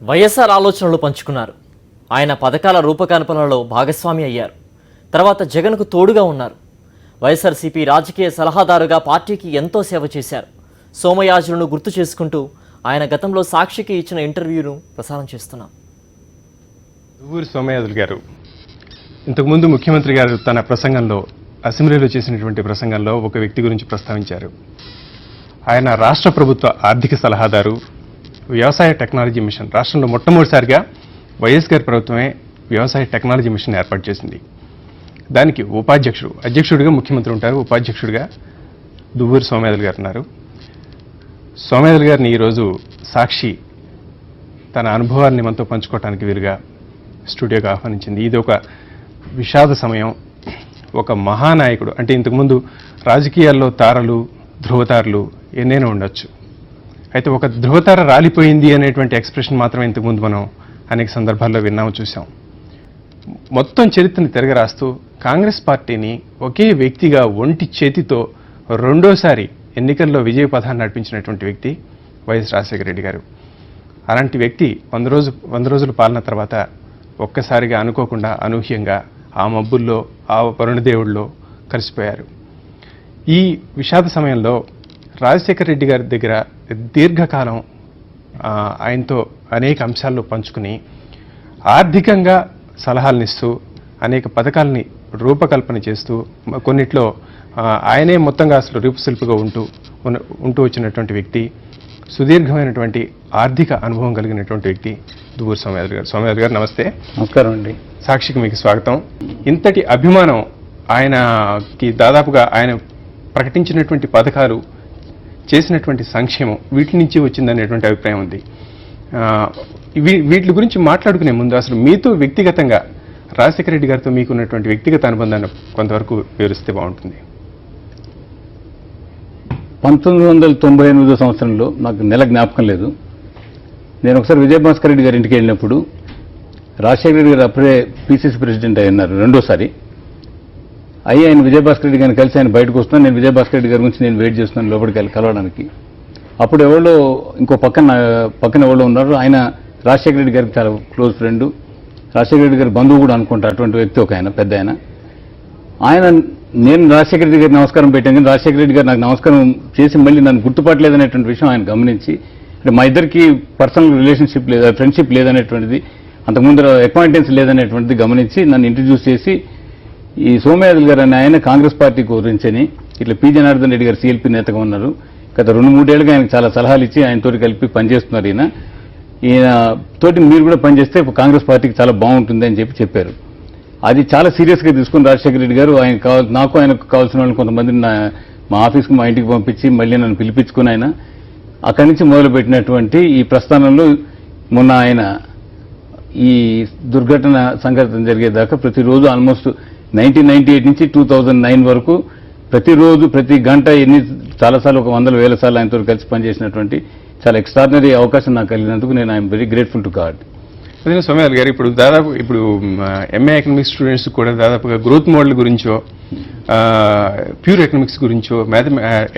వైఎస్ఆర్ ఆలోచనలు పంచుకున్నారు. ఆయన పథకాల రూపకల్పనలో భాగస్వామి అయ్యారు. తర్వాత జగన్కు తోడుగా ఉన్నారు. వైఎస్ఆర్సీపీ రాజకీయ సలహాదారుగా పార్టీకి ఎంతో సేవ చేశారు. సోమయాజులను గుర్తు చేసుకుంటూ ఆయన గతంలో సాక్షికి ఇచ్చిన ఇంటర్వ్యూను ప్రసారం చేస్తున్నాం. దువ్వూరి సోమయాజులు గారు ఇంతకుముందు ముఖ్యమంత్రి గారు తన ప్రసంగంలో అసెంబ్లీలో చేసినటువంటి ప్రసంగంలో ఒక వ్యక్తి గురించి ప్రస్తావించారు. ఆయన రాష్ట్ర ప్రభుత్వ ఆర్థిక సలహాదారు, వ్యవసాయ టెక్నాలజీ మిషన్. రాష్ట్రంలో మొట్టమొదటిసారిగా వైఎస్ గారి ప్రభుత్వమే వ్యవసాయ టెక్నాలజీ మిషన్ ఏర్పాటు చేసింది. దానికి అధ్యక్షుడిగా ముఖ్యమంత్రి ఉంటారు, ఉపాధ్యక్షుడిగా దువ్వూరి సోమయాజులు గారు ఉన్నారు. సోమయాజులు గారిని ఈరోజు సాక్షి తన అనుభవాన్ని మనతో పంచుకోవడానికి వీలుగా స్టూడియోకి ఆహ్వానించింది. ఇది ఒక విషాద సమయం. ఒక మహానాయకుడు అంటే ఇంతకుముందు రాజకీయాల్లో తారలు, ధృవతారలు ఎన్నైనా ఉండొచ్చు. అయితే ఒక ధృవతార రాలిపోయింది అనేటువంటి ఎక్స్ప్రెషన్ మాత్రం ఇంతకుముందు మనం అనేక సందర్భాల్లో విన్నాము, చూసాం. మొత్తం చరిత్రను తిరగరాస్తూ కాంగ్రెస్ పార్టీని ఒకే వ్యక్తిగా ఒంటి చేతితో రెండోసారి ఎన్నికల్లో విజయ పథాన్ని నడిపించినటువంటి వ్యక్తి వైఎస్ రాజశేఖర రెడ్డి గారు. అలాంటి వ్యక్తి 100 రోజుల పాలన తర్వాత ఒక్కసారిగా అనుకోకుండా అనూహ్యంగా ఆ మబ్బుల్లో, ఆ వరుణదేవుల్లో కలిసిపోయారు. ఈ విషాద సమయంలో రాజశేఖర రెడ్డి గారి దగ్గర దీర్ఘకాలం ఆయనతో అనేక అంశాల్లో పంచుకుని ఆర్థికంగా సలహాలనిస్తూ అనేక పథకాలని రూపకల్పన చేస్తూ కొన్నిట్లో ఆయనే మొత్తంగా అసలు రూపుశిల్పిగా ఉంటూ వచ్చినటువంటి వ్యక్తి, సుదీర్ఘమైనటువంటి ఆర్థిక అనుభవం కలిగినటువంటి వ్యక్తి దువ్వూరి సోమయాజులు గారు. సోమయాజులు గారు నమస్తే. నమస్కారం అండి. సాక్షికి మీకు స్వాగతం. ఇంతటి అభిమానం ఆయనకి దాదాపుగా ఆయన ప్రకటించినటువంటి పథకాలు, చేసినటువంటి సంక్షేమం వీటి నుంచి వచ్చిందనేటువంటి అభిప్రాయం ఉంది. వీటి గురించి మాట్లాడుకునే ముందు అసలు మీతో వ్యక్తిగతంగా రాజశేఖర రెడ్డి గారితో మీకున్నటువంటి వ్యక్తిగత అనుబంధాన్ని కొంతవరకు వివరిస్తే బాగుంటుంది. 1998 సంవత్సరంలో నాకు నెల జ్ఞాపకం లేదు. నేను ఒకసారి విజయభాస్కర్ రెడ్డి గారి ఇంటికి వెళ్ళినప్పుడు రాజశేఖర రెడ్డి గారు అప్పుడే పిసిసి ప్రెసిడెంట్ అయ్యారు రెండోసారి. ఆయన విజయభాస్కర్ రెడ్డి గారిని కలిసి ఆయన బయటకు వస్తున్నాను. నేను విజయభాస్కర్ రెడ్డి గారి గురించి నేను వెయిట్ చేస్తున్నాను లోపలికి వెళ్ళి కలవడానికి. అప్పుడు ఎవరో ఇంకో పక్కన ఎవరో ఉన్నారు. ఆయన రాజశేఖర రెడ్డి గారికి చాలా క్లోజ్ ఫ్రెండ్, రాజశేఖర రెడ్డి గారి బంధువు కూడా అనుకుంటా. అటువంటి వ్యక్తి ఒక ఆయన, పెద్ద ఆయన. నేను రాజశేఖర రెడ్డి గారికి నమస్కారం పెట్టాను, కానీ రాజశేఖర రెడ్డి గారు నాకు నమస్కారం చేసి మళ్ళీ నన్ను గుర్తుపట్టలేదనేటువంటి విషయం ఆయన గమనించి, అంటే మా ఇద్దరికి పర్సనల్ రిలేషన్షిప్ లేదు, ఫ్రెండ్షిప్ లేదనేటువంటిది, అంతకుముందు అక్వైంటెన్స్ లేదనేటువంటిది గమనించి నన్ను ఇంట్రడ్యూస్ చేసి, ఈ సోమయాజులు గారు అని ఆయన కాంగ్రెస్ పార్టీ గురించని ఇట్లా పి జనార్దన్ రెడ్డి గారు సిఎల్పి నేతగా ఉన్నారు, గత 2-3 ఏళ్ళుగా ఆయనకు చాలా సలహాలు ఇచ్చి ఆయనతో కలిపి పనిచేస్తున్నారు. ఈయన తోటి మీరు కూడా పనిచేస్తే కాంగ్రెస్ పార్టీకి చాలా బాగుంటుంది అని చెప్పారు. అది చాలా సీరియస్గా తీసుకుని రాజశేఖర రెడ్డి గారు నాకు ఆయనకు కావాల్సిన వాళ్ళు కొంతమందిని మా ఆఫీస్కి, మా ఇంటికి పంపించి మళ్ళీ నన్ను పిలిపించుకుని ఆయన అక్కడి నుంచి మొదలుపెట్టినటువంటి ఈ ప్రస్థానంలో మొన్న ఆయన ఈ దుర్ఘటన సంఘటన జరిగేదాకా ప్రతిరోజు ఆల్మోస్ట్ 1998 నుంచి 2009 వరకు ప్రతిరోజు ప్రతి గంట చాలాసార్లు ఒక 100,000 సార్లు ఆయనతో కలిసి పనిచేసినటువంటి చాలా ఎక్స్ట్రాడినరీ అవకాశం నాకు కలిగినందుకు నేను I'm very grateful to God. అదే సోమయాజులు గారు, ఇప్పుడు ఎంఏ ఎకనామిక్స్ స్టూడెంట్స్ కూడా దాదాపుగా గ్రోత్ మోడల్ గురించో, ప్యూర్ ఎకనామిక్స్ గురించో,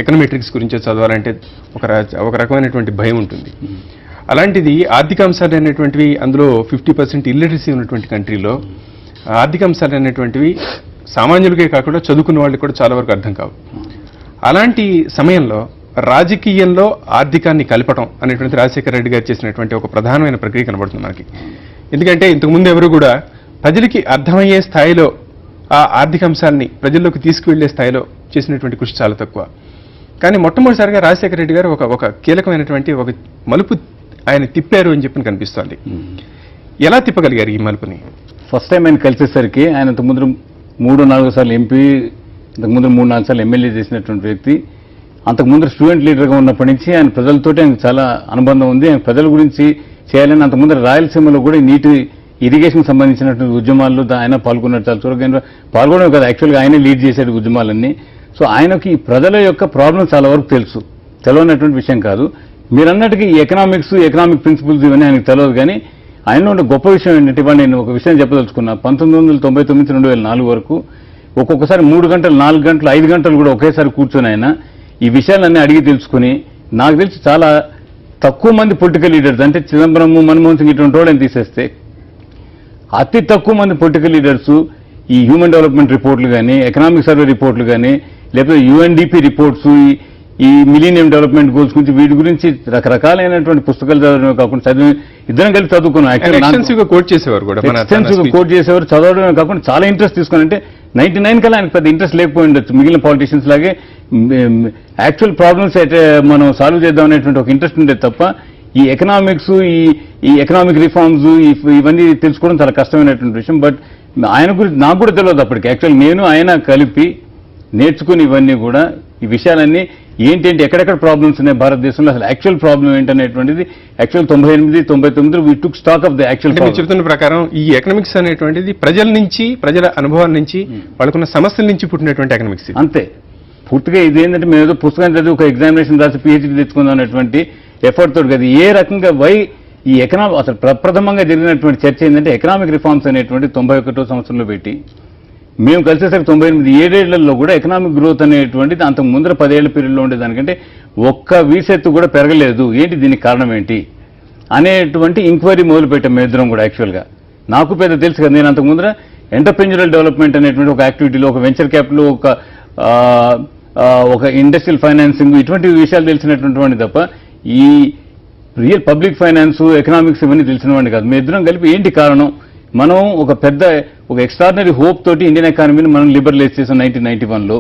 ఎకనామెట్రిక్స్ గురించో చదవాలంటే ఒక రకమైనటువంటి భయం ఉంటుంది. అలాంటిది ఆర్థిక అంశాలు అనేటువంటివి, అందులో 50% ఇల్లిటరసీ ఉన్నటువంటి కంట్రీలో ఆర్థిక అంశాలు అనేటువంటివి సామాన్యులకే కాకుండా చదువుకున్న వాళ్ళకి కూడా చాలా వరకు అర్థం కావు. అలాంటి సమయంలో రాజకీయంలో ఆర్థికాన్ని కలపటం అనేటువంటి రాజశేఖర రెడ్డి గారు చేసినటువంటి ఒక ప్రధానమైన ప్రక్రియ కనబడుతుంది మనకి. ఎందుకంటే ఇంతకుముందు ఎవరు కూడా ప్రజలకి అర్థమయ్యే స్థాయిలో ఆ ఆర్థిక అంశాన్ని ప్రజల్లోకి తీసుకువెళ్లే స్థాయిలో చేసినటువంటి కృషి చాలా తక్కువ. కానీ మొట్టమొదటిసారిగా రాజశేఖర రెడ్డి గారు ఒక కీలకమైనటువంటి ఒక మలుపు ఆయన తిప్పారు అని చెప్పి కనిపిస్తోంది. ఎలా తిప్పగలిగారు ఈ మలుపుని? ఫస్ట్ టైం ఆయన కలిసేసరికి ఆయన ఇంతకుముందు 3-4 సార్లు ఎంపీ, ఇంతకుముందు 3-4 సార్లు ఎమ్మెల్యే చేసినటువంటి వ్యక్తి. అంతకుముందు స్టూడెంట్ లీడర్గా ఉన్నప్పటి నుంచి ఆయన ప్రజలతోటి ఆయనకు చాలా అనుబంధం ఉంది. ఆయన ప్రజల గురించి చేయాలని అంతకుముందు రాయలసీమలో కూడా నీటి ఇరిగేషన్ సంబంధించినటువంటి ఉద్యమాల్లో ఆయన పాల్గొన్నట్టు చాలా చురుగ్గా పాల్గొనడం కదా, యాక్చువల్గా ఆయనే లీడ్ చేశాడు ఉద్యమాలన్నీ. సో ఆయనకి ఈ ప్రజల యొక్క ప్రాబ్లం చాలా వరకు తెలుసు, తెలియనటువంటి విషయం కాదు. మీరు అన్నట్టుగా ఈ ఎకనామిక్ ప్రిన్సిపల్స్ ఇవన్నీ ఆయనకు తెలియదు. కానీ ఆయనలో ఉన్న గొప్ప విషయం ఏంటంటే, ఇవాళ నేను ఒక విషయం చెప్పదలుచుకున్నా. 1999-2004 వరకు ఒక్కొక్కసారి 3 గంటలు, 4 గంటలు, 5 గంటలు కూడా ఒకేసారి కూర్చొని ఆయన ఈ విషయాలన్నీ అడిగి తెలుసుకుని, నాకు తెలిసి చాలా తక్కువ మంది పొలిటికల్ లీడర్స్ అంటే చిదంబరం, మన్మోహన్ సింగ్ ఇటువంటి వాళ్ళని తీసేస్తే అతి తక్కువ మంది పొలిటికల్ లీడర్స్ ఈ హ్యూమన్ డెవలప్మెంట్ రిపోర్ట్లు కానీ, ఎకనామిక్ సర్వే రిపోర్ట్లు కానీ, లేకపోతే యుఎన్డిపి రిపోర్ట్స్, ఈ మిలీనియం డెవలప్మెంట్ గోల్స్ గురించి వీటి గురించి రకరకాలైనటువంటి పుస్తకాలు చదవడమే కాకుండా ఇద్దరం కలిసి చదువుకున్నాం. కోట్ చేసేవారు కూడా, కోట్ చేసేవారు, చదవడమే కాకుండా చాలా ఇంట్రెస్ట్ తీసుకుని, అంటే 99 కల్లా ఆయనకు పెద్ద ఇంట్రెస్ట్ లేకపోయి ఉండొచ్చు మిగిలిన పాలిటీషియన్స్ లాగే. యాక్చువల్ ప్రాబ్లమ్స్ అయితే మనం సాల్వ్ చేద్దాం అనేటువంటి ఒక ఇంట్రెస్ట్ ఉండేది తప్ప ఈ ఎకనామిక్స్, ఈ ఎకనామిక్ రిఫార్మ్స్ ఇవన్నీ తెలుసుకోవడం చాలా కష్టమైనటువంటి విషయం. బట్ ఆయన గురించి నాకు కూడా తెలియదు అప్పటికి. యాక్చువల్ నేను ఆయన కలిపి నేర్చుకుని ఇవన్నీ కూడా ఈ విషయాలన్నీ ఏంటంటే ఎక్కడెక్కడ ప్రాబ్లమ్స్ ఉన్నాయి భారతదేశంలో, అసలు యాక్చువల్ ప్రాబ్లం ఏంటనేటువంటిది actual 98, 99 we took stock of the actual. చెప్తున్న ప్రకారం ఈ ఎకనామిక్స్ అనేటువంటిది ప్రజల నుంచి, ప్రజల అనుభవాల నుంచి, వాళ్ళకున్న సమస్యల నుంచి పుట్టినటువంటి ఎకనామిక్స్ అంతే. పూర్తిగా ఇదేంటంటే మేము ఏదో పుస్తకం చదివి ఒక ఎగ్జామినేషన్ రాసి పిహెచ్డీ తెచ్చుకుందాం అనేటువంటి ఎఫర్ట్ తోటి కదా. ఏ రకంగా ఈ ఎకనామిక్ అసలు ప్రప్రథమంగా జరిగినటువంటి చర్చ ఏంటంటే ఎకనామిక్ రిఫార్మ్స్ అనేటువంటి 91వ సంవత్సరంలో పెట్టి మేము కలిసేసరికి 98, 7 ఏళ్లలో కూడా ఎకనామిక్ గ్రోత్ అనేటువంటిది అంతకు ముందర 10 ఏళ్ల పీరియడ్లో ఉండేదానికంటే ఒక్క వీసెత్తు కూడా పెరగలేదు. ఏంటి దీనికి కారణం ఏంటి అనేటువంటి ఇంక్వైరీ మొదలుపెట్టాం మేము ఇద్దరం కూడా. యాక్చువల్గా నాకు పెద్ద తెలుసు కదా, నేను అంతకు ముందర ఎంటర్ప్రెన్యూరల్ డెవలప్మెంట్ అనేటువంటి ఒక యాక్టివిటీలో, ఒక వెంచర్ క్యాపిటల్, ఒక ఇండస్ట్రియల్ ఫైనాన్సింగ్, ఇటువంటి విషయాలు తెలిసినటువంటి తప్ప ఈ రియల్ పబ్లిక్ ఫైనాన్స్, ఎకనామిక్స్ ఇవన్నీ తెలిసిన వాడిని కాదు. మేము ఇద్దరం కలిపి ఏంటి కారణం, మనం ఒక ఎక్స్ట్రాడినరీ హోప్ తోటి ఇండియన్ ఎకానమీని మనం లిబరలైజ్ చేసాం 1991లో.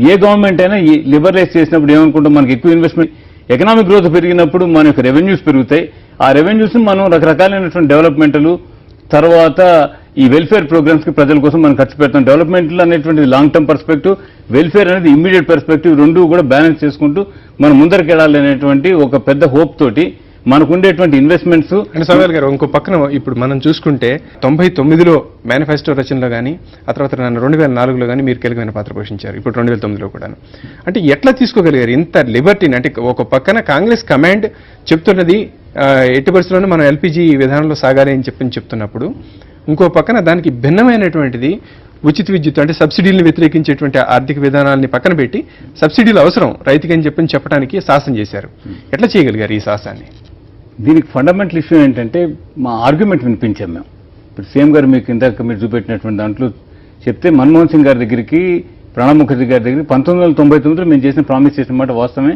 ఏ గవర్నమెంట్ అయినా ఈ లిబరలైజ్ చేసినప్పుడు ఏమనుకుంటాం, మనకి ఎక్కువ ఇన్వెస్ట్మెంట్, ఎకనామిక్ గ్రోత్ పెరిగినప్పుడు మన యొక్క రెవెన్యూస్ పెరుగుతాయి. ఆ రెవెన్యూస్ మనం రకరకాలైనటువంటి డెవలప్మెంట్లు, తర్వాత ఈ వెల్ఫేర్ ప్రోగ్రామ్స్ కి ప్రజల కోసం మనం ఖర్చు పెడతాం. డెవలప్మెంట్లు అనేటువంటిది లాంగ్ టర్మ్ పర్స్పెక్టివ్, వెల్ఫేర్ అనేది ఇమ్మీడియట్ పర్స్పెక్టివ్, రెండు కూడా బ్యాలెన్స్ చేసుకుంటూ మనం ముందరికి వెళ్ళాలి అనేటువంటి ఒక పెద్ద హోప్ తోటి మనకు ఉండేటువంటి ఇన్వెస్ట్మెంట్స్. అంటే సవాల్ గారు, ఇంకో పక్కన ఇప్పుడు మనం చూసుకుంటే 99లో మేనిఫెస్టో రచనలో కానీ, ఆ తర్వాత 2004లో కానీ మీరు కీలకమైన పాత్ర పోషించారు, ఇప్పుడు 2009లో కూడా. అంటే ఎట్లా తీసుకోగలిగారు ఇంత లిబర్టీని? అంటే ఒక పక్కన కాంగ్రెస్ కమాండ్ చెప్తున్నది ఎట్టి పరిస్థితుల్లోనూ మనం ఎల్పిజి విధానంలో సాగాలి అని చెప్తున్నప్పుడు, ఇంకో పక్కన దానికి భిన్నమైనటువంటిది ఉచిత విద్యుత్, అంటే సబ్సిడీలను వ్యతిరేకించేటువంటి ఆర్థిక విధానాలని పక్కన పెట్టి సబ్సిడీలు అవసరం రైతుకి అని చెప్పడానికి శాసనం చేశారు. ఎట్లా చేయగలిగారు ఈ శాసనాన్ని? దీనికి ఫండమెంటల్ ఇష్యూ ఏంటంటే మా ఆర్గ్యుమెంట్ వినిపించాం మేము. ఇప్పుడు సీఎం గారు మీకు ఇందాక మీరు చూపెట్టినటువంటి దాంట్లో చెప్తే, మన్మోహన్ సింగ్ గారి దగ్గరికి, ప్రణబ్ ముఖర్జీ గారి దగ్గరికి 1999లో మేము చేసిన ప్రామిస్ చేసిన మాట వాస్తవమే.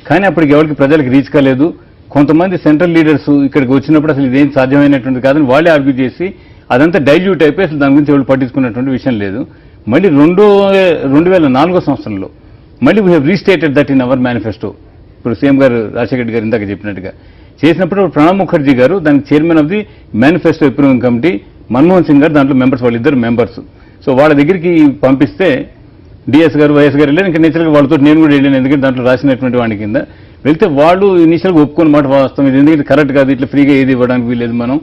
కానీ అప్పటికి ఎవరికి ప్రజలకు రీచ్ కాలేదు. కొంతమంది సెంట్రల్ లీడర్స్ ఇక్కడికి వచ్చినప్పుడు అసలు ఇదేం సాధ్యమైనటువంటి కాదని వాళ్ళే ఆర్గ్యూ చేసి అదంతా డైల్యూట్ అయిపోయి అసలు దాని గురించి ఎవరు పట్టించుకున్నటువంటి విషయం లేదు. మళ్ళీ 2004 సంవత్సరంలో మళ్ళీ we have restated that in our manifesto. ఇప్పుడు సీఎం గారు రాజశేఖర రెడ్డి గారు ఇందాక చెప్పినట్టుగా చేసినప్పుడు ప్రణబ్ ముఖర్జీ గారు దానికి chairman of the manifesto approving committee, Manmohan Singh గారు దాంట్లో మెంబర్స్, వాళ్ళిద్దరు మెంబర్స్. సో వాళ్ళ దగ్గరికి పంపిస్తే డిఎస్ గారు, వైఎస్ గారు వెళ్ళారు. ఇంకా నేచురల్గా వాళ్ళతో నేను కూడా వెళ్ళాను, ఎందుకంటే దాంట్లో రాసినటువంటి వాడి కింద వెళ్తే వాళ్ళు ఇనిషియల్గా ఒప్పుకున్న మాట వాస్తవం. ఇది ఎందుకంటే కరెక్ట్ కాదు, ఇట్లా ఫ్రీగా ఏది ఇవ్వడానికి వీలేదు, మనం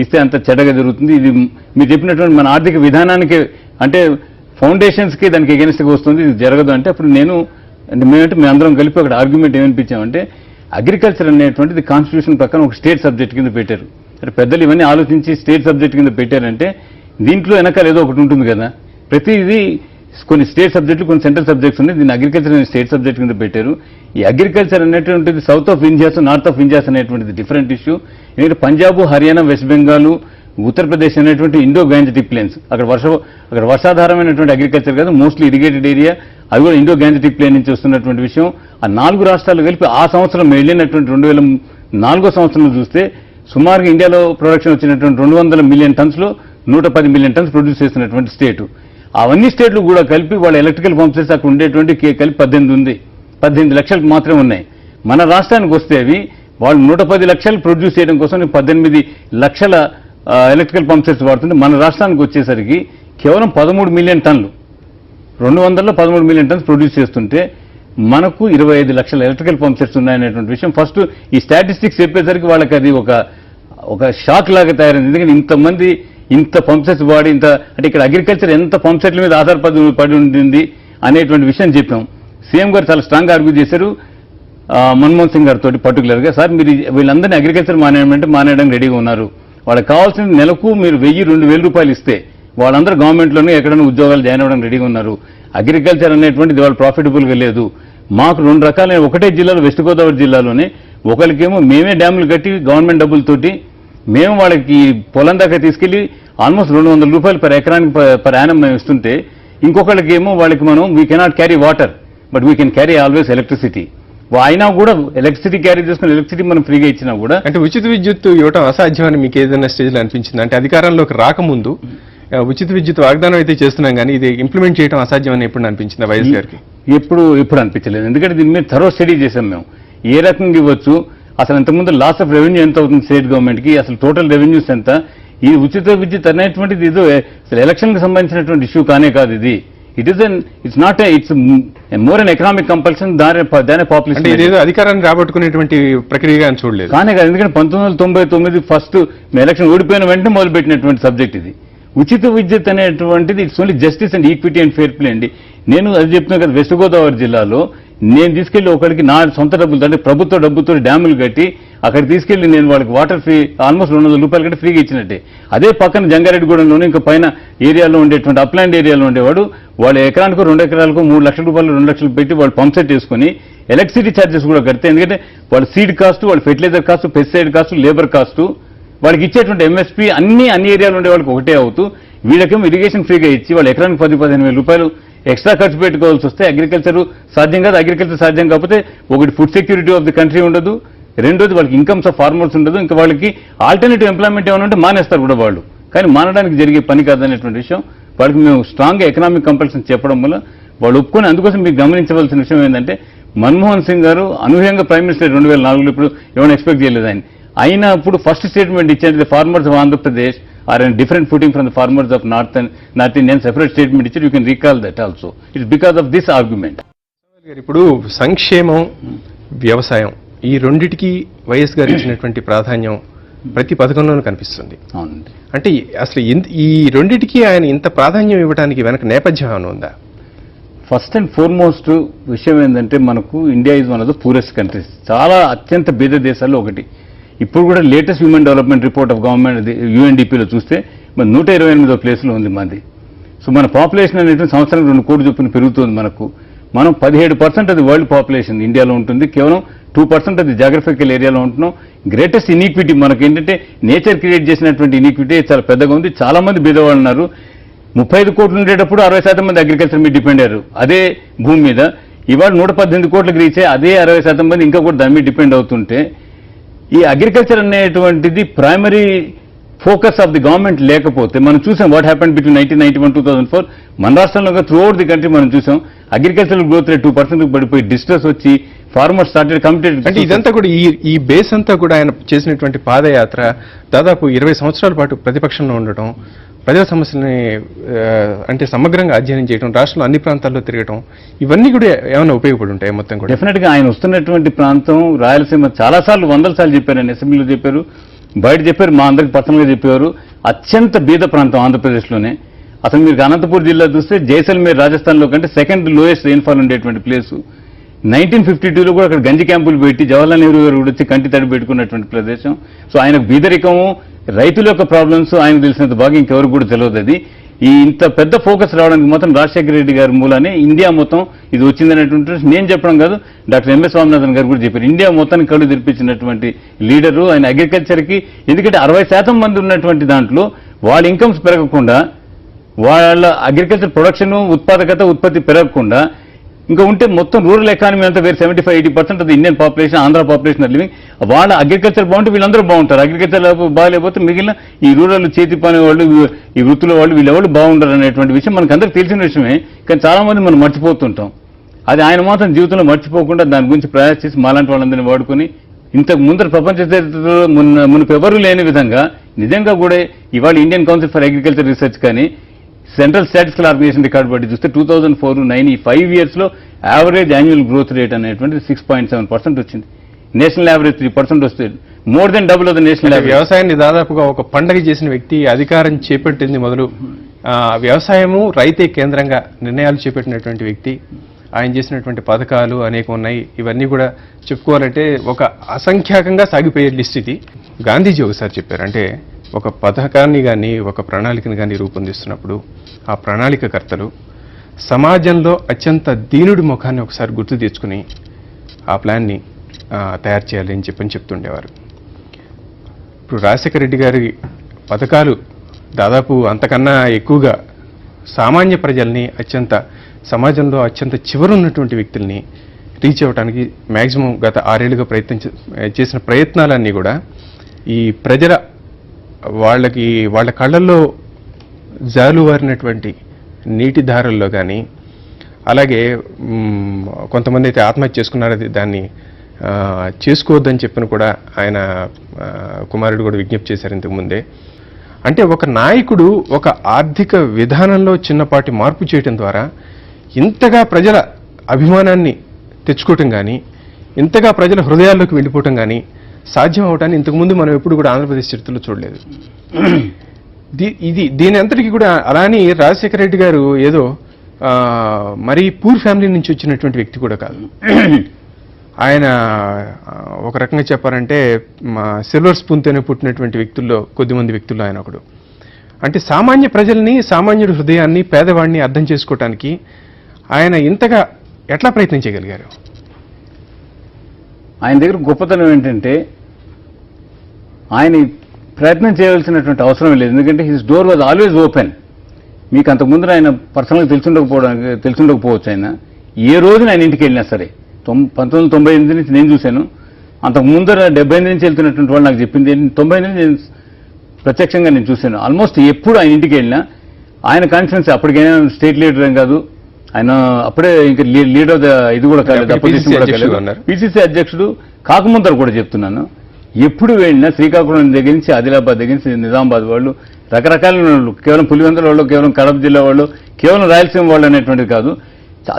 ఇస్తే అంత చెడ్డగా జరుగుతుంది, ఇది మీరు చెప్పినటువంటి మన ఆర్థిక విధానానికి అంటే ఫౌండేషన్స్కి దానికి ఎగెన్స్ట్గా వస్తుంది, ఇది జరగదు అంటే అప్పుడు మేము అందరం కలిపి అక్కడ ఆర్గ్యుమెంట్ ఏమనిపించామంటే, అగ్రికల్చర్ అనేటువంటిది కాన్స్టిట్యూషన్ ప్రకారం ఒక స్టేట్ సబ్జెక్ట్ కింద పెట్టారు. అంటే పెద్దలు ఇవన్నీ ఆలోచించి స్టేట్ సబ్జెక్ట్ కింద పెట్టారంటే దీంట్లో వెనకాల ఏదో ఒకటి ఉంటుంది కదా. ప్రతిదీ కొన్ని స్టేట్ సబ్జెక్టులు, కొన్ని సెంట్రల్ సబ్జెక్ట్స్ ఉన్నాయి. దీన్ని అగ్రికల్చర్ అనే స్టేట్ సబ్జెక్ట్ కింద పెట్టారు. ఈ అగ్రికల్చర్ అనేటువంటిది south of India's, north of India's అనేటువంటిది డిఫరెంట్ ఇష్యూ. ఎందుకంటే పంజాబ్, హర్యానా, వెస్ట్ బెంగాల్, ఉత్తరప్రదేశ్ అనేటువంటి ఇండో గ్యాంజెటిక్ ప్లేన్స్, అక్కడ వర్షాధారమైనటువంటి అగ్రికల్చర్ కాదు, మోస్ట్లీ ఇరిగేటెడ్ ఏరియా, అవి కూడా ఇండో గ్యాంజెటిక్ ప్లేన్ నుంచి వస్తున్నటువంటి విషయం. ఆ 4 రాష్ట్రాలు కలిపి ఆ సంవత్సరం వెళ్ళినటువంటి 2004 సంవత్సరంలో చూస్తే సుమారుగా ఇండియాలో ప్రొడక్షన్ వచ్చినటువంటి 200 మిలియన్ టన్స్లో 110 మిలియన్ టన్స్ ప్రొడ్యూస్ చేస్తున్నటువంటి స్టేటు. అవన్నీ స్టేట్లు కూడా కలిపి వాళ్ళ ఎలక్ట్రికల్ పంప్ సెట్స్ అక్కడ ఉండేటువంటి కలిపి 18 ఉంది. 18 లక్షలకు మాత్రమే ఉన్నాయి. మన రాష్ట్రానికి వస్తే అవి వాళ్ళు 110 లక్షలు ప్రొడ్యూస్ చేయడం కోసం 18 లక్షల ఎలక్ట్రికల్ పంప్ సెట్స్ వాడుతుంటే మన రాష్ట్రానికి వచ్చేసరికి కేవలం 13 మిలియన్ టన్లు, 200లో 13 మిలియన్ టన్స్ ప్రొడ్యూస్ చేస్తుంటే మనకు 25 లక్షల ఎలక్ట్రికల్ పంప్ సెట్స్ ఉన్నాయనేటువంటి విషయం ఫస్ట్ ఈ స్టాటిస్టిక్స్ చెప్పేసరికి వాళ్ళకి అది ఒక షాక్ లాగా తయారైంది. ఎందుకంటే ఇంతమంది ఇంత పంప్ సెట్స్ వాడి అంటే ఇక్కడ అగ్రికల్చర్ ఎంత పంప్ సెట్ల మీద ఆధారపడి ఉంటుంది అనేటువంటి విషయం చెప్పాం. సీఎం గారు చాలా స్ట్రాంగ్ ఆర్గ్యూ చేశారు మన్మోహన్ సింగ్ గారితో పర్టికులర్గా, సార్ మీరు వీళ్ళందరినీ అగ్రికల్చర్ మానేయడానికి రెడీగా ఉన్నారు, వాళ్ళకి కావాల్సిన నెలకు మీరు 1000-2000 రూపాయలు ఇస్తే వాళ్ళందరూ గవర్నమెంట్లోనే ఎక్కడైనా ఉద్యోగాలు జాయిన్ అవ్వడానికి రెడీగా ఉన్నారు. అగ్రికల్చర్ అనేటువంటిది వాళ్ళు ప్రాఫిటబుల్గా లేదు. మాకు 2 రకాలైన ఒకటే జిల్లాలో, వెస్ట్ గోదావరి జిల్లాలోనే ఒకరికేమో మేమే డ్యాములు కట్టి గవర్నమెంట్ డబ్బులతోటి మేము వాళ్ళకి పొలం దాకా తీసుకెళ్లి ఆల్మోస్ట్ 200 రూపాయలు పర్ ఎకరానికి పర్ యానం మేము ఇస్తుంటే, ఇంకొకరికేమో వాళ్ళకి మనం we cannot carry water but we can carry always electricity. అయినా కూడా ఎలక్ట్రిసిటీ క్యారీ చేసుకుని ఎలక్ట్రిసిటీ మనం ఫ్రీగా ఇచ్చినా కూడా అంటే ఉచిత విద్యుత్ ఇవ్వడం అసాధ్యమని మీకు ఏదైనా స్టేజ్లో అనిపించింది? అంటే అధికారంలోకి రాకముందు ఉచిత విద్యుత్ వాగ్దానం అయితే చేస్తున్నాం కానీ ఇది ఇంప్లిమెంట్ చేయడం అసాధ్యమని ఎప్పుడు అనిపించింది వైఎస్ గారికి? ఎప్పుడు అనిపించలేదు. ఎందుకంటే దీని మీద థరో స్టడీ చేసాం మేము, ఏ రకంగా ఇవ్వచ్చు, అసలు ఇంతకుముందు లాస్ ఆఫ్ రెవెన్యూ ఎంత అవుతుంది స్టేట్ గవర్నమెంట్కి, అసలు టోటల్ రెవెన్యూస్ ఎంత. ఈ ఉచిత విద్యుత్ అనేటువంటిది ఏదో అసలు ఎలక్షన్కి సంబంధించినటువంటి ఇష్యూ కానే కాదు ఇది. It's more an economic compulsion దాని పాపులేషన్. ఇదేదో అధికారాన్ని రాబట్టుకునేటువంటి ప్రక్రియగా చూడలేదు కానే కాదు. ఎందుకంటే 1999 ఫస్ట్ ఎలక్షన్ ఓడిపోయిన వెంటనే మొదలుపెట్టినటువంటి సబ్జెక్ట్ ఇది. ఉచిత విద్యుత్ అనేటువంటిది it's only justice and equity and fair play అండి. నేను అది చెప్తున్నాను కదా, వెస్ట్ గోదావరి జిల్లాలో నేను తీసుకెళ్లి ఒకరికి నా సొంత డబ్బులు అంటే ప్రభుత్వ డబ్బుతో డ్యాములు కట్టి అక్కడ తీసుకెళ్లి నేను వాళ్ళకి వాటర్ ఫ్రీ ఆల్మోస్ట్ 200 రూపాయలు కట్టి ఫ్రీగా ఇచ్చినట్టే. అదే పక్కన జంగారెడ్డిగూడెంలోనే ఇంకా పైన ఏరియాలో ఉండేటువంటి అప్లాండ్ ఏరియాలో ఉండేవాడు వాళ్ళ ఎకరానికి 2 ఎకరాలకు 3 లక్షల రూపాయలు 2 లక్షలు పెట్టి వాళ్ళు పంప్ సెట్ వేసుకుని ఎలక్ట్రిసిటీ ఛార్జెస్ కూడా కడితే, ఎందుకంటే వాళ్ళ సీడ్ కాస్ట్, వాళ్ళ fertilizer cost, pesticide cost, labour cost, వాళ్ళకి ఇచ్చేటువంటి ఎంఎస్పీ అన్ని ఏరియాలో ఉండే వాళ్ళకి ఒకటే అవుతూ వీళ్ళకేమో ఇరిగేషన్ ఫ్రీగా ఇచ్చి వాళ్ళ ఎకరానికి 10-15 వేల రూపాయలు ఎక్స్ట్రా ఖర్చు పెట్టుకోవాల్సి వస్తే అగ్రికల్చర్ సాధ్యం కాదు. అగ్రికల్చర్ సాధ్యం కాకపోతే ఒకటి food security of the country ఉండదు, రెండోది వాళ్ళకి ఇన్కమ్స్ ఆఫ్ ఫార్మర్స్ ఉండదు, ఇంకా వాళ్ళకి ఆల్టర్నేటివ్ ఎంప్లాయ్మెంట్ ఏమైనా ఉంటే మానేస్తారు కూడా వాళ్ళు. కానీ మానడానికి జరిగే పని కాదనేటువంటి విషయం వాళ్ళకి మేము స్ట్రాంగ్గా ఎకనామిక్ కంపల్షన్ చెప్పడం వల్ల వాళ్ళు ఒప్పుకొని. అందుకోసం మీకు గమనించవలసిన విషయం ఏంటంటే మన్మోహన్ సింగ్ గారు అనూహ్యంగా ప్రైమ్ మినిస్టర్ 2004లో ఇప్పుడు ఏమైనా ఎక్స్పెక్ట్ చేయలేదు ఆయన. అయినప్పుడు ఫస్ట్ స్టేట్మెంట్ ఇచ్చేది farmers of Andhra Pradesh are and different footing from the farmers of north Indian separate statement ఇచ్చారు. You can recall that also. It's because of this argument. ఇప్పుడు సంక్షేమం, వ్యవసాయం ఈ రెండిటికి వైఎస్ గారు ఇచ్చినటువంటి ప్రాధాన్యం ప్రతి పథకంలోనూ కనిపిస్తుంది. అవునండి. అంటే అసలు ఈ రెండిటికి ఆయన ఇంత ప్రాధాన్యం ఇవ్వడానికి వెనక నేపథ్యం ఏమైనా ఉందా? ఫస్ట్ అండ్ ఫార్మోస్ట్ విషయం ఏంటంటే మనకు India is one of the poorest countries. చాలా అత్యంత పేద దేశాల్లో ఒకటి. ఇప్పుడు కూడా latest human development report of government యూఎన్డిపిలో చూస్తే మన 128వ ప్లేస్లో ఉంది మంది. సో మన పాపులేషన్ అనేది సంవత్సరానికి 2 కోట్ల చొప్పున పెరుగుతుంది. మనం 17% అది వరల్డ్ పాపులేషన్ ఇండియాలో ఉంటుంది, కేవలం 2% అది జాగ్రఫికల్ ఏరియాలో ఉంటున్నాం. గ్రేటెస్ట్ ఇనీక్విటీ మనకి ఏంటంటే నేచర్ క్రియేట్ చేసినటువంటి ఇనీక్విటీ చాలా పెద్దగా ఉంది. చాలా మంది బీదవాళ్ళు ఉన్నారు. 35 కోట్లు ఉండేటప్పుడు 60% మంది అగ్రికల్చర్ మీద డిపెండ్ అయ్యారు అదే భూమి మీద. ఇవాళ 118 కోట్లకు రీచే అదే 60% మంది ఇంకా కూడా దాని మీద డిపెండ్ అవుతుంటే, ఈ అగ్రికల్చర్ అనేటువంటిది primary focus of the government లేకపోతే మనం చూసాం వాట్ హ్యాపెండ్ బిట్వీన్ 1991-2004 మన రాష్ట్రంలో త్రూ అవుట్ ది కంట్రీ మనం చూసాం అగ్రికల్చర్ గ్రోత్ రేట్ 2% పడిపోయి డిస్ట్రెస్ వచ్చి ఫార్మర్స్ స్టార్టెడ్ కమిటెడ్. అంటే ఇదంతా కూడా ఈ బేస్ అంతా కూడా ఆయన చేసినటువంటి పాదయాత్ర దాదాపు 20 సంవత్సరాల పాటు ప్రతిపక్షంలో ఉండటం, ప్రజల సమస్యలని అంటే సమగ్రంగా అధ్యయనం చేయడం, రాష్ట్రంలో అన్ని ప్రాంతాల్లో తిరగటం, ఇవన్నీ కూడా ఏమైనా ఉపయోగపడి ఉంటాయి మొత్తం కూడా? డెఫినెట్గా ఆయన వస్తున్నటువంటి ప్రాంతం రాయలసీమ చాలాసార్లు 100 సార్లు చెప్పారు ఆయన అసెంబ్లీలో చెప్పారు, బయట చెప్పారు, మా అందరికి పర్సనల్గా చెప్పేవారు. అత్యంత బీద ప్రాంతం ఆంధ్రప్రదేశ్లోనే. అసలు మీరు అనంతపూర్ జిల్లా చూస్తే జైసల్మేర్ రాజస్థాన్లో కంటే సెకండ్ లోయెస్ట్ రెయిన్ఫాల్ ఉండేటువంటి ప్లేసు. 1952లో కూడా అక్కడ గంజి క్యాంపులు పెట్టి జవహర్లాల్ నెహ్రూ గారు కూడా వచ్చి కంటి తడి పెట్టుకున్నటువంటి ప్రదేశం. సో ఆయనకు బీదరికము, రైతుల యొక్క ప్రాబ్లమ్స్ ఆయన తెలిసినంత బాగా ఇంకెవరికి కూడా తెలియదు. అది ఈ ఇంత పెద్ద ఫోకస్ రావడానికి మాత్రం రాజశేఖర రెడ్డి గారి మూలానే ఇండియా మొత్తం ఇది వచ్చిందనేటువంటి నేను చెప్పడం కాదు, డాక్టర్ ఎంఎస్ స్వామినాథన్ గారు కూడా చెప్పారు. ఇండియా మొత్తానికి కళ్ళు తెరిపించినటువంటి లీడరు ఆయన అగ్రికల్చర్కి. ఎందుకంటే 60% మంది ఉన్నటువంటి దాంట్లో వాళ్ళ ఇన్కమ్స్ పెరగకుండా, వాళ్ళ అగ్రికల్చర్ ప్రొడక్షన్ ఉత్పాదకత ఉత్పత్తి పెరగకుండా ఇంకా ఉంటే మొత్తం రూరల్ ఎకానమీ అంతా వేరే 75-80% అది Indian population, Andhra population are living. వాళ్ళ అగ్రికల్చర్ బాగుంటే వీళ్ళందరూ బాగుంటారు. అగ్రికల్చర్ బాగాలేకపోతే మిగిలిన ఈ రూరల్ చేతి పని వాళ్ళు, ఈ వృత్తుల వాళ్ళు, వీళ్ళెవరు బాగుంటారు అనేటువంటి విషయం మనకు అందరికి తెలిసిన విషయమే. కానీ చాలా మంది మనం మర్చిపోతుంటాం. అది ఆయన మాత్రం జీవితంలో మర్చిపోకుండా దాని గురించి ప్రయాస చేసి మాలాంటి వాళ్ళందరినీ వాడుకొని ఇంతకు ముందర ప్రపంచ చరిత్రలో మునుపు ఎవరూ లేని విధంగా నిజంగా కూడా ఇవాళ Indian council for agriculture research కానీ సెంట్రల్ స్టాటిస్టికల్ ఆర్గనైజేషన్ రికార్డు బట్టి చూస్తే 2004-9 ఈ 5 yearsలో యావరేజ్ యాన్యువల్ గ్రోత్ రేట్ అనేటువంటిది 6.7% వచ్చింది. నేషనల్ యావరేజ్ 3% వస్తుంది. More than double of the national average. వ్యవసాయాన్ని దాదాపుగా ఒక పండగ చేసిన వ్యక్తి, అధికారం చేపట్టింది మొదలు వ్యవసాయము రైతే కేంద్రంగా నిర్ణయాలు చేపట్టినటువంటి వ్యక్తి, ఆయన చేసినటువంటి పథకాలు అనేకం ఉన్నాయి. ఇవన్నీ కూడా చెప్పుకోవాలంటే ఒక అసంఖ్యాకంగా సాగిపోయే లిస్ట్ ఇది. గాంధీజీ ఒకసారి చెప్పారు, అంటే ఒక పథకాన్ని కానీ ఒక ప్రణాళికను కానీ రూపొందిస్తున్నప్పుడు ఆ ప్రణాళికకర్తలు సమాజంలో అత్యంత దీనుడి ముఖాన్ని ఒకసారి గుర్తు తెచ్చుకుని ఆ ప్లాన్ని తయారు చేయాలి అని చెప్తుండేవారు. ఇప్పుడు రాజశేఖర రెడ్డి గారి పథకాలు దాదాపు అంతకన్నా ఎక్కువగా సామాన్య ప్రజల్ని సమాజంలో అత్యంత చివరున్నటువంటి వ్యక్తుల్ని రీచ్ అవ్వడానికి మ్యాక్సిమం గత 6 ఏళ్లుగా చేసిన ప్రయత్నాలన్నీ కూడా ఈ ప్రజల వాళ్ళ కళ్ళల్లో జాలువారినటువంటి నీటి ధారల్లో కానీ, అలాగే కొంతమంది అయితే ఆత్మహత్య చేసుకున్నారు, దాన్ని చేసుకోవద్దని చెప్పిన కూడా ఆయన కుమారుడు కూడా విజ్ఞప్తి చేశారు ఇంతకుముందే. అంటే ఒక నాయకుడు ఒక ఆర్థిక విధానంలో చిన్నపాటి మార్పు చేయడం ద్వారా ఇంతగా ప్రజల అభిమానాన్ని తెచ్చుకోవటం కానీ, ఇంతగా ప్రజల హృదయాల్లోకి వెళ్ళిపోవటం కానీ సాధ్యం అవటాన్ని ఇంతకుముందు మనం ఎప్పుడు కూడా ఆంధ్రప్రదేశ్ చరిత్రలో చూడలేదు. దీని అంతటికీ కూడా అలాని రాజశేఖర రెడ్డి గారు ఏదో మరీ పూర్ ఫ్యామిలీ నుంచి వచ్చినటువంటి వ్యక్తి కూడా కాదు. ఆయన ఒక రకంగా చెప్పారంటే సిల్వర్ స్పూన్తోనే పుట్టినటువంటి వ్యక్తుల్లో కొద్దిమంది వ్యక్తుల్లో ఆయన ఒకడు. అంటే సామాన్య ప్రజల్ని, సామాన్యుడి హృదయాన్ని, పేదవాడిని అర్థం చేసుకోవటానికి ఆయన ఇంతగా ఎట్లా ప్రయత్నం చేయగలిగారు? ఆయన దగ్గర గొప్పతనం ఏంటంటే ఆయన ప్రయత్నం చేయవలసినటువంటి అవసరం లేదు. ఎందుకంటే his door was always open. మీకు అంతకుముందు ఆయన పర్సనల్గా తెలుసుండకపోవచ్చు. ఆయన ఏ రోజున ఆయన ఇంటికి వెళ్ళినా సరే 1998 నుంచి నేను చూశాను. అంతకు ముందర 78 నుంచి వెళ్తున్నటువంటి వాళ్ళు నాకు చెప్పింది 90 నుంచి నేను ప్రత్యక్షంగా నేను చూశాను. ఆల్మోస్ట్ ఎప్పుడు ఆయన ఇంటికి వెళ్ళినా ఆయన కాన్ఫిడెన్స్ అప్పటికైనా స్టేట్ లీడర్ ఏం కాదు, ఆయన అప్పుడే ఇంకా లీడర్ ఆఫ్ ద ఇది కూడా కాలేదు, అపోజిషన్ కూడా కాలేదు, పిసిసి అధ్యక్షుడు కాకముందర కూడా చెప్తున్నాను. ఎప్పుడు వెళ్ళినా శ్రీకాకుళం దగ్గర నుంచి, ఆదిలాబాద్ దగ్గర నుంచి నిజామాబాద్ వాళ్ళు, రకరకాల వాళ్ళు, కేవలం పులివెందుల వాళ్ళు, కేవలం కడప జిల్లా వాళ్ళు, కేవలం రాయలసీమ వాళ్ళు అనేటువంటిది కాదు,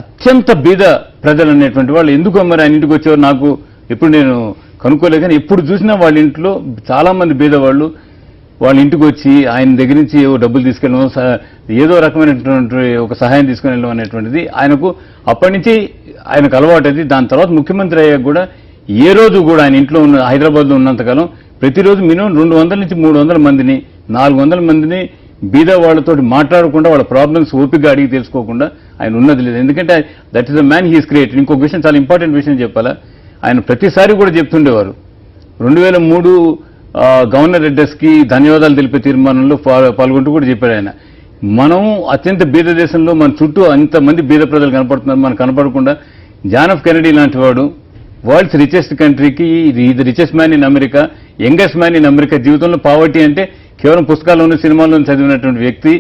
అత్యంత బీద ప్రజలు అనేటువంటి వాళ్ళు ఎందుకు మరి ఆయన ఇంటికి వచ్చేవారు నాకు ఎప్పుడు నేను కనుక్కోలేదు. కానీ ఎప్పుడు చూసినా వాళ్ళ ఇంట్లో చాలా మంది బీద వాళ్ళు వాళ్ళ ఇంటికి వచ్చి ఆయన దగ్గర నుంచి ఏవో డబ్బులు తీసుకెళ్ళడం, ఏదో రకమైనటువంటి ఒక సహాయం తీసుకుని వెళ్ళడం అనేటువంటిది ఆయనకు అప్పటి నుంచి ఆయనకు అలవాటు. అది దాని తర్వాత ముఖ్యమంత్రి అయ్యాక కూడా ఏ రోజు కూడా ఆయన ఇంట్లో ఉన్న హైదరాబాద్లో ఉన్నంతకాలం ప్రతిరోజు మినిమం 200 నుంచి 300 మందిని, 400 మందిని బీద వాళ్ళతో మాట్లాడకుండా వాళ్ళ ప్రాబ్లమ్స్ ఓపికగా అడిగి తెలుసుకోకుండా ఆయన ఉన్నది లేదు. ఎందుకంటే that is the man he's created. ఇంకొక విషయం, చాలా ఇంపార్టెంట్ విషయం చెప్పాలా, ఆయన ప్రతిసారి కూడా చెప్తుండేవారు 2003 గవర్నర్ అడ్రస్కి ధన్యవాదాలు తెలిపే తీర్మానంలో పాల్గొంటూ కూడా చెప్పాడు ఆయన. మనం అత్యంత బీద దేశంలో మన చుట్టూ అంతమంది బీద ప్రజలు కనపడుతున్నారు, మనకు కనపడకుండా జాన్ ఎఫ్ కెనడీ లాంటి వాడు వరల్డ్స్ రిచెస్ట్ కంట్రీకి the richest man in America, youngest man in America, జీవితంలో పావర్టీ అంటే కేవలం పుస్తకాల్లోనూ సినిమాల్లోనూ చదివినటువంటి వ్యక్తి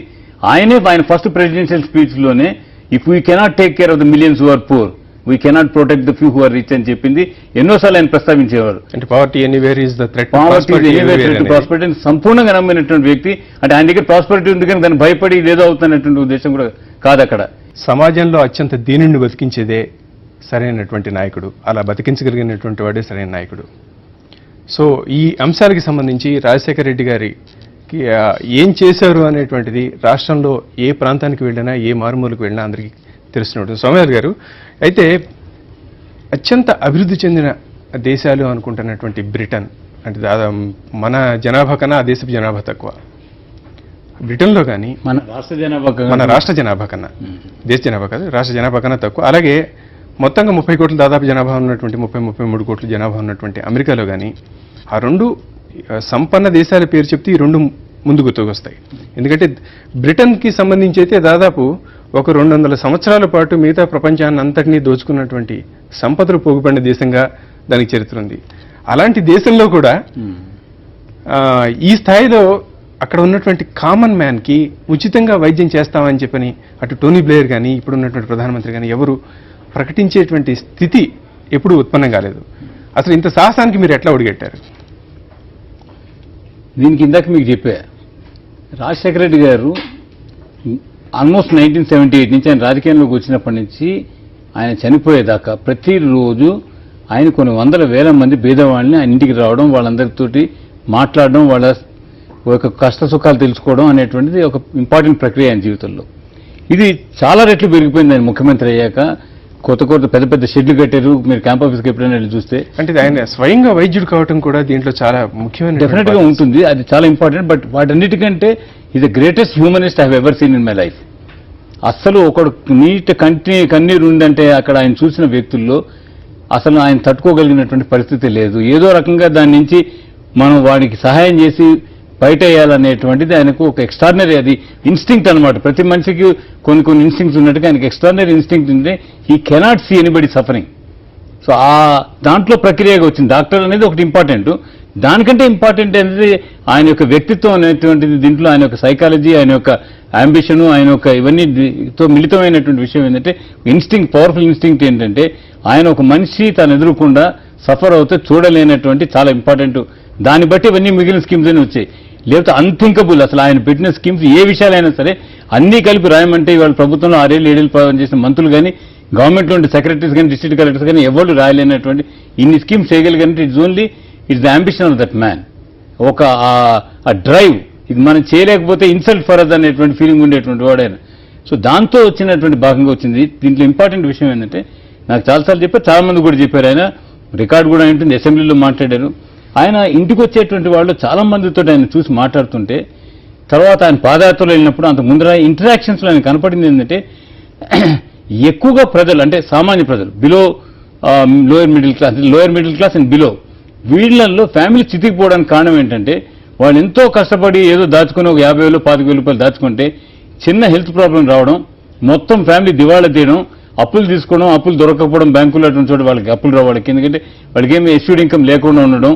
ఆయన ఫస్ట్ ప్రెసిడెన్షియల్ స్పీచ్లోనే if we cannot take care of the millions who are poor, we cannot protect the few who are rich అని చెప్పింది ఎన్నోసార్లు ఆయన ప్రస్తావించేవారు. అంటే poverty anywhere is the threat, prosperity సంపూర్ణంగా నమ్మినటువంటి వ్యక్తి. అంటే ఆయన దగ్గర ప్రాస్పెరిటీ ఉంది కానీ దాన్ని భయపడి ఏదో అవుతున్నటువంటి ఉద్దేశం కూడా కాదు. అక్కడ సమాజంలో అత్యంత దీనుడిని బతికించేదే సరైనటువంటి నాయకుడు, అలా బతికించగలిగినటువంటి వాడే సరైన నాయకుడు. సో ఈ అంశాలకి సంబంధించి రాజశేఖర రెడ్డి గారికి ఏం చేశారు అనేటువంటిది రాష్ట్రంలో ఏ ప్రాంతానికి వెళ్ళినా, ఏ మారుమూలకు వెళ్ళినా అందరికీ తెలుస్తున్నట్టు. సోమయాజు గారు, అయితే అత్యంత అభివృద్ధి చెందిన దేశాలు అనుకుంటున్నటువంటి బ్రిటన్, అంటే దాదాపు మన జనాభా కన్నా ఆ దేశపు జనాభా తక్కువ. బ్రిటన్లో కానీ మన రాష్ట్ర జనాభా కన్నా, దేశ జనాభా కాదు, రాష్ట్ర జనాభా కన్నా తక్కువ. అలాగే మొత్తంగా 30 కోట్ల దాదాపు జనాభా ఉన్నటువంటి 33 కోట్ల జనాభా ఉన్నటువంటి అమెరికాలో కానీ ఆ రెండు సంపన్న దేశాల పేరు చెప్తే ఈ రెండు ముందు గుర్తుకొస్తాయి. ఎందుకంటే బ్రిటన్కి సంబంధించి అయితే దాదాపు ఒక 200 సంవత్సరాల పాటు మిగతా ప్రపంచాన్ని అంతటినీ దోచుకున్నటువంటి సంపదలు పోగుపడిన దేశంగా దానికి చరిత్ర ఉంది. అలాంటి దేశంలో కూడా ఈ స్థాయిలో అక్కడ ఉన్నటువంటి కామన్ మ్యాన్కి ఉచితంగా వైద్యం చేస్తామని చెప్పని అటు టోనీ బ్లేయర్ కానీ ఇప్పుడు ఉన్నటువంటి ప్రధానమంత్రి కానీ ఎవరు ప్రకటించేటువంటి స్థితి ఎప్పుడు ఉత్పన్నం కాలేదు. అసలు ఇంత సాహసానికి మీరు ఎట్లా ఒడిగట్టారు? దీనికి ఇందాక మీకు చెప్పా, రాజశేఖర రెడ్డి గారు ఆల్మోస్ట్ 1978 నుంచి ఆయన రాజకీయంలోకి వచ్చినప్పటి నుంచి ఆయన చనిపోయేదాకా ప్రతిరోజు ఆయన కొన్ని వందల వేల మంది పేదవాళ్ళని ఆయన ఇంటికి రావడం, వాళ్ళందరితోటి మాట్లాడడం, వాళ్ళ ఒక కష్ట సుఖాలు తెలుసుకోవడం అనేటువంటిది ఒక ఇంపార్టెంట్ ప్రక్రియ ఆయన జీవితంలో. ఇది చాలా రెట్లు పెరిగిపోయింది ఆయన ముఖ్యమంత్రి అయ్యాక. కొత్త పెద్ద పెద్ద షెడ్లు కట్టారు. మీరు క్యాంప్ ఆఫీస్కి ఎప్పుడైనా వెళ్ళి చూస్తే, అంటే ఆయన స్వయంగా వైద్యుడు కావడం కూడా దీంట్లో చాలా ముఖ్యమైన డెఫినెట్ గా ఉంటుంది, అది చాలా ఇంపార్టెంట్. బట్ వాటన్నిటికంటే ఇది the greatest humanist I have ever seen in my life. అస్సలు ఒకడు కన్నీరు ఉందంటే అక్కడ ఆయన చూసిన వ్యక్తుల్లో అసలు ఆయన తట్టుకోగలిగినటువంటి పరిస్థితి లేదు. ఏదో రకంగా దాని నుంచి మనం వాడికి సహాయం చేసి బయట వేయాలనేటువంటిది ఆయనకు ఒక ఎక్స్ట్రాడినరీ, అది ఇన్స్టింక్ట్ అనమాట. ప్రతి మనిషికి కొన్ని ఇన్స్టింక్ట్స్ ఉన్నట్టుగా ఆయనకి ఎక్స్ట్రాడినరీ ఇన్స్టింక్ట్ ఉంటే he cannot see anybody suffering. So ఆ దాంట్లో ప్రక్రియగా వచ్చింది. డాక్టర్ అనేది ఒకటి ఇంపార్టెంట్, దానికంటే ఇంపార్టెంట్ అనేది ఆయన యొక్క వ్యక్తిత్వం అనేటువంటిది. దీంట్లో ఆయన యొక్క సైకాలజీ, ఆయన యొక్క అంబిషన్, ఆయన యొక్క ఇవన్నీతో మిళితమైనటువంటి విషయం ఏంటంటే ఇన్స్టింక్ట్, పవర్ఫుల్ ఇన్స్టింక్ట్ ఏంటంటే ఆయన ఒక మనిషి తను ఎదురకుండా సఫర్ అవుతే చూడలేనటువంటి చాలా ఇంపార్టెంట్. దాన్ని బట్టి ఇవన్నీ మిగిలిన స్కీమ్స్ అని వచ్చాయి. లేకపోతే అన్థింకబుల్ అసలు ఆయన పెట్టిన స్కీమ్స్ ఏ విషయాలైనా సరే అన్నీ కలిపి రాయమంటే ఇవాళ ప్రభుత్వంలో 6 ఏళ్ళు 7 ఏళ్ళు పనిచేసిన మంత్రులు కానీ, గవర్నమెంట్లో ఉండే సెక్రటరీస్ కానీ, డిస్ట్రిక్ట్ కలెక్టర్స్ కానీ ఎవరు రాయలేనటువంటి ఇన్ని స్కీమ్స్ చేయగలిగారంటే it's the ambition of that man. ఒక డ్రైవ్, ఇది మనం చేయలేకపోతే ఇన్సల్ట్ ఫర్ అస్ అనేటువంటి ఫీలింగ్ ఉండేటువంటి వాడైనా. సో దాంతో వచ్చినటువంటి భాగంగా వచ్చింది. దీంట్లో ఇంపార్టెంట్ విషయం ఏంటంటే నాకు చాలాసార్లు చెప్పారు, చాలా మంది కూడా చెప్పారు, ఆయన రికార్డు కూడా ఉంటుంది, అసెంబ్లీలో మాట్లాడారు. ఆయన ఇంటికి వచ్చేటువంటి వాళ్ళు చాలా మందితో ఆయన చూసి మాట్లాడుతుంటే, తర్వాత ఆయన పాదయాత్రలో వెళ్ళినప్పుడు అంత ముందర ఇంటరాక్షన్స్లో ఆయన కనపడింది ఏంటంటే ఎక్కువగా ప్రజలు, అంటే సామాన్య ప్రజలు, below lower middle class and below, వీళ్ళల్లో ఫ్యామిలీ చితికిపోవడానికి కారణం ఏంటంటే వాళ్ళు ఎంతో కష్టపడి ఏదో దాచుకుని ఒక 50,000 25,000 రూపాయలు దాచుకుంటే చిన్న హెల్త్ ప్రాబ్లం రావడం, మొత్తం ఫ్యామిలీ దివాళా తీయడం, అప్పులు తీసుకోవడం, అప్పులు దొరకకపోవడం, బ్యాంకుల్లో అటువంటి చోట వాళ్ళకి అప్పులు రావాలి, ఎందుకంటే వాళ్ళకి ఏమి ఎస్యూడ్ ఇన్కమ్ లేకుండా ఉండడం,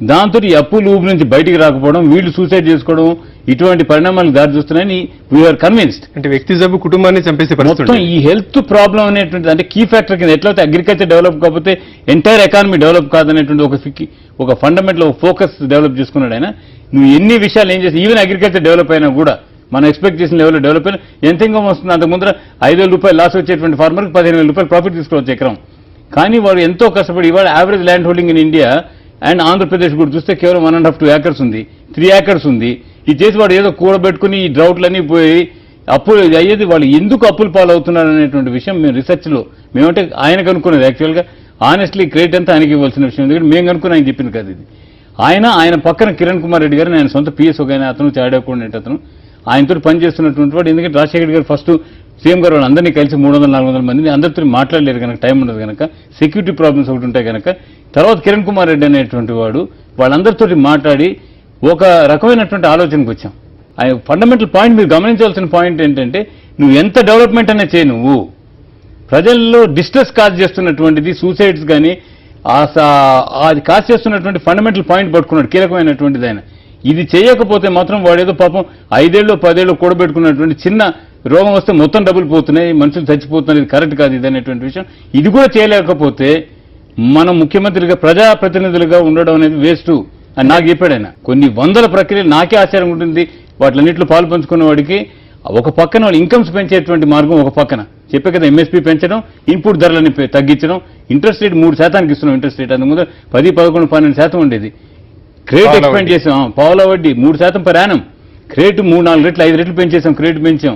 దాంతో ఈ అప్పులు ఊబి నుంచి బయటికి రాకపోవడం, వీళ్ళు సూసైడ్ చేసుకోవడం, ఇటువంటి పరిణామాలకు దారి చూస్తున్నాయని వీఆర్ కన్విన్స్డ్. అంటే వ్యక్తి జబ్బు కుటుంబాన్ని చంపేసే మొత్తం ఈ హెల్త్ ప్రాబ్లం అనేటువంటి అంటే కీ ఫ్యాక్టర్ కింద ఎట్లయితే అగ్రికల్చర్ డెవలప్ కాకపోతే ఎంటైర్ ఎకానమీ డెవలప్ కాదనేటువంటి ఒక ఫండమెంటల్ ఫోకస్ డెవలప్ చేసుకున్నాడు ఆయన. నువ్వు ఎన్ని విషయాలు ఏం చేసి ఈవెన్ అగ్రికల్చర్ డెవలప్ అయినా కూడా మనం ఎక్స్పెక్ట్ చేసిన లెవెల్లో డెవలప్ అయినా ఎంత ఇన్కమ్ వస్తుంది, అంతకు ముందర 5,000 రూపాయలు లాస్ వచ్చేటువంటి ఫార్మర్కి 15,000 రూపాయలు ప్రాఫిట్ తీసుకోవచ్చు ఎకరం. కానీ వాడు ఎంతో కష్టపడి ఇవాళ average land holding in India and Andhra Pradesh కూడా చూస్తే కేవలం 1.5 to 2 acres ఉంది, 3 acres ఉంది. ఇది చేసి వాడు ఏదో కూడబెట్టుకుని ఈ డ్రౌట్లన్నీ పోయి అప్పులు అయ్యేది. వాళ్ళు ఎందుకు అప్పులు పాలవుతున్నారు అనేటువంటి విషయం మేము రీసెర్చ్లో మేమంటే ఆయన కనుక్కున్నది. యాక్చువల్గా ఆనెస్ట్లీ క్రెడిట్ అంతా ఆయనకి ఇవ్వాల్సిన విషయం, ఎందుకంటే మేము కనుక్కుని ఆయన చెప్పింది కదా ఇది. ఆయన పక్కన కిరణ్ కుమార్ రెడ్డి గారు, ఆయన సొంత పిఎస్ ఒక అతను, చాడా కోఆర్డినేటర్ అతను, ఆయనతో పనిచేస్తున్నటువంటి వాడు. ఎందుకంటే రాజశేఖర్ గారు ఫస్ట్ సీఎం గారు వాళ్ళందరినీ కలిసి 300-400 మందిని అందరితో మాట్లాడలేరు కనుక, టైం ఉండదు కనుక, సెక్యూరిటీ ప్రాబ్లమ్స్ ఒకటి ఉంటాయి కనుక, తర్వాత కిరణ్ కుమార్ రెడ్డి అనేటువంటి వాడు వాళ్ళందరితో మాట్లాడి ఒక రకమైనటువంటి ఆలోచనకు వచ్చాం. ఆయన ఫండమెంటల్ పాయింట్ మీరు గమనించాల్సిన పాయింట్ ఏంటంటే నువ్వు ఎంత డెవలప్మెంట్ అనే చేయి, నువ్వు ప్రజల్లో డిస్ట్రెస్ కాజ్ చేస్తున్నటువంటిది సూసైడ్స్ కానీ అది కాజ్ చేస్తున్నటువంటి ఫండమెంటల్ పాయింట్ పట్టుకున్నాడు, కీలకమైనటువంటిది ఆయన. ఇది చేయకపోతే మాత్రం వాడేదో పాపం 5 ఏళ్ళు 10 ఏళ్ళు కూడబెట్టుకున్నటువంటి చిన్న రోగం వస్తే మొత్తం డబ్బులు పోతున్నాయి, మనుషులు చచ్చిపోతున్నారు, ఇది కరెక్ట్ కాదు ఇది అనేటువంటి విషయం. ఇది కూడా చేయలేకపోతే మనం ముఖ్యమంత్రిగా ప్రజాప్రతినిధులుగా ఉండడం అనేది వేస్ట్ అని నాకు చెప్పాడు ఆయన. కొన్ని వందల ప్రక్రియలు నాకే ఆశ్చర్యం ఉంటుంది. వాటిలన్నింటిలో పాలు పంచుకున్న వాడికి ఒక పక్కన వాళ్ళు ఇన్కమ్స్ పెంచేటువంటి మార్గం, ఒక పక్కన చెప్పే కదా ఎంఎస్పీ పెంచడం, ఇన్పుట్ ధరలని తగ్గించడం, ఇంట్రెస్ట్ రేట్ 3% ఇస్తున్నాం. ఇంట్రెస్ట్ రేట్ అందుకు ముందు 10, 11, 12% ఉండేది. క్రెడిట్ ఎక్స్పెండ్ చేసాం, పావుల వడ్డీ 3% per annum, క్రెడిట్ 3-4 రెట్లు 5 రెట్లు పెంచేసాం, క్రెడిట్ పెంచాం,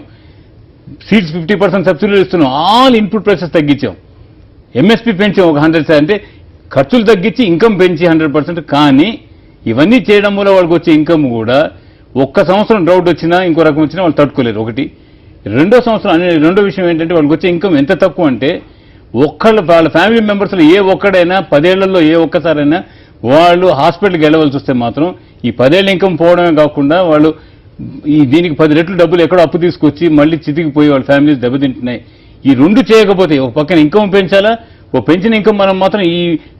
సీడ్స్ 50% సబ్సిడీలు ఇస్తున్నాం, ఆల్ ఇన్పుట్ ప్రైసెస్ తగ్గించాం, ఎంఎస్పీ పెంచాం ఒక 100%. అంటే ఖర్చులు తగ్గించి ఇన్కమ్ పెంచి 100%. కానీ ఇవన్నీ చేయడం వల్ల వాళ్ళకి వచ్చే ఇన్కమ్ కూడా ఒక్క సంవత్సరం డ్రౌట్ వచ్చినా ఇంకో రకం వచ్చినా వాళ్ళు తట్టుకోలేరు. ఒకటి. రెండో విషయం ఏంటంటే వాళ్ళకి వచ్చే ఇన్కమ్ ఎంత తక్కువ అంటే వాళ్ళ ఫ్యామిలీ మెంబర్స్లో ఏ ఒక్కడైనా 10 ఏళ్లలో ఏ ఒక్కసారైనా వాళ్ళు హాస్పిటల్కి వెళ్ళవలసి వస్తే మాత్రం ఈ 10 ఏళ్ళ ఇన్కమ్ పోవడమే కాకుండా వాళ్ళు దీనికి 10 రెట్లు డబ్బులు ఎక్కడో అప్పు తీసుకొచ్చి మళ్ళీ చితికిపోయి వాళ్ళ ఫ్యామిలీస్ దెబ్బతింటున్నాయి. ఈ రెండు చేయకపోతే ఒక పక్కన ఇన్కమ్ పెంచాలా, ఓ పెంచిన ఇన్కమ్ మనం మాత్రం ఈ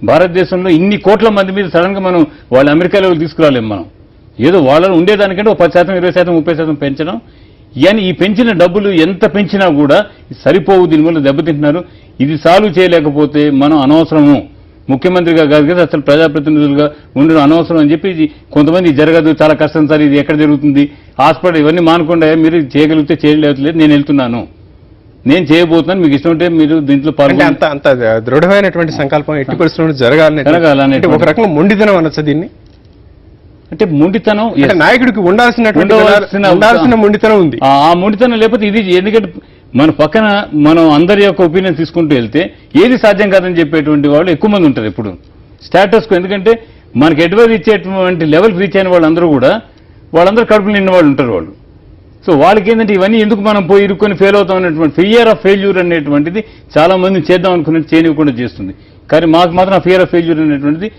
భారతదేశంలో ఇన్ని కోట్ల మంది మీద సడన్ గా మనం వాళ్ళ అమెరికా లెవెల్ తీసుకురాలేము. మనం ఏదో వాళ్ళలో ఉండేదానికంటే 10%, 20%, 30% పెంచడం. కానీ ఈ పెంచిన డబ్బులు ఎంత పెంచినా కూడా సరిపోవు, దీనివల్ల దెబ్బతింటున్నారు. ఇది సాల్వ్ చేయలేకపోతే మనం అనవసరము, ముఖ్యమంత్రిగా కాదు కదా అసలు ప్రజాప్రతినిధులుగా ఉండడం అనవసరం అని చెప్పి కొంతమంది జరగదు, చాలా కష్టం సార్, ఇది ఎక్కడ జరుగుతుంది, హాస్పిటల్ ఇవన్నీ మానకుండా మీరు చేయగలిగితే చేయలేదు, నేను వెళ్తున్నాను, నేను చేయబోతున్నాను, మీకు ఇష్టం ఉంటే మీరు దీంట్లో పాల్గొంటే అంత దృఢమైనటువంటి సంకల్పం ఎట్టి పరిస్థితుల్లో జరగాలని ఒక రకంగా మొండితనం అనొచ్చు దీన్ని. అంటే మొండితనం నాయకుడికి ఉండాల్సిన మొండితనం ఉంది. ఆ మొండితనం లేకపోతే ఇది, ఎందుకంటే మన పక్కన మనం అందరి యొక్క ఒపీనియన్ తీసుకుంటూ వెళ్తే ఏది సాధ్యం కాదని చెప్పేటువంటి వాళ్ళు ఎక్కువ మంది ఉంటారు ఎప్పుడు స్టేటస్కు. ఎందుకంటే మనకి అడ్వైజ్ ఇచ్చేటువంటి లెవెల్కి రీచ్ అయిన వాళ్ళందరూ కడుపులు నిన్న వాళ్ళు ఉంటారు వాళ్ళు. సో వాళ్ళకి ఏంటంటే ఇవన్నీ ఎందుకు మనం పోయి ఇరుక్కొని ఫెయిల్ అవుతాం అనేటువంటి ఫియర్ ఆఫ్ ఫెయిల్యూర్ అనేటువంటిది చాలా మంది చేద్దాం అనుకున్నట్టు చేయనివ్వకుండా చేస్తుంది. కానీ మాకు మాత్రం ఫియర్ ఆఫ్ ఫెయిల్యూర్ అనేటువంటిది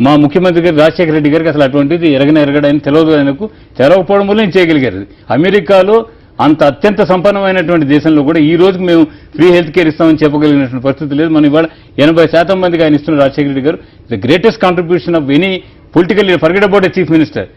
మా ముఖ్యమంత్రి గారు రాజశేఖర రెడ్డి గారికి అసలు అటువంటిది ఎరగని తెలియదు, ఆయనకు తెలవకపోవడం వల్ల నేను చేయగలిగారు. అమెరికాలో అంత అత్యంత సంపన్నమైనటువంటి దేశంలో కూడా ఈ రోజుకి మేము ఫ్రీ హెల్త్ కేర్ ఇస్తామని చెప్పగలిగినటువంటి పరిస్థితి లేదు. మనం ఇవాళ 80% మందికి ఆయన ఇస్తున్న రాజశేఖర రెడ్డి గారు the greatest contribution of any political leader, forget about a chief minister.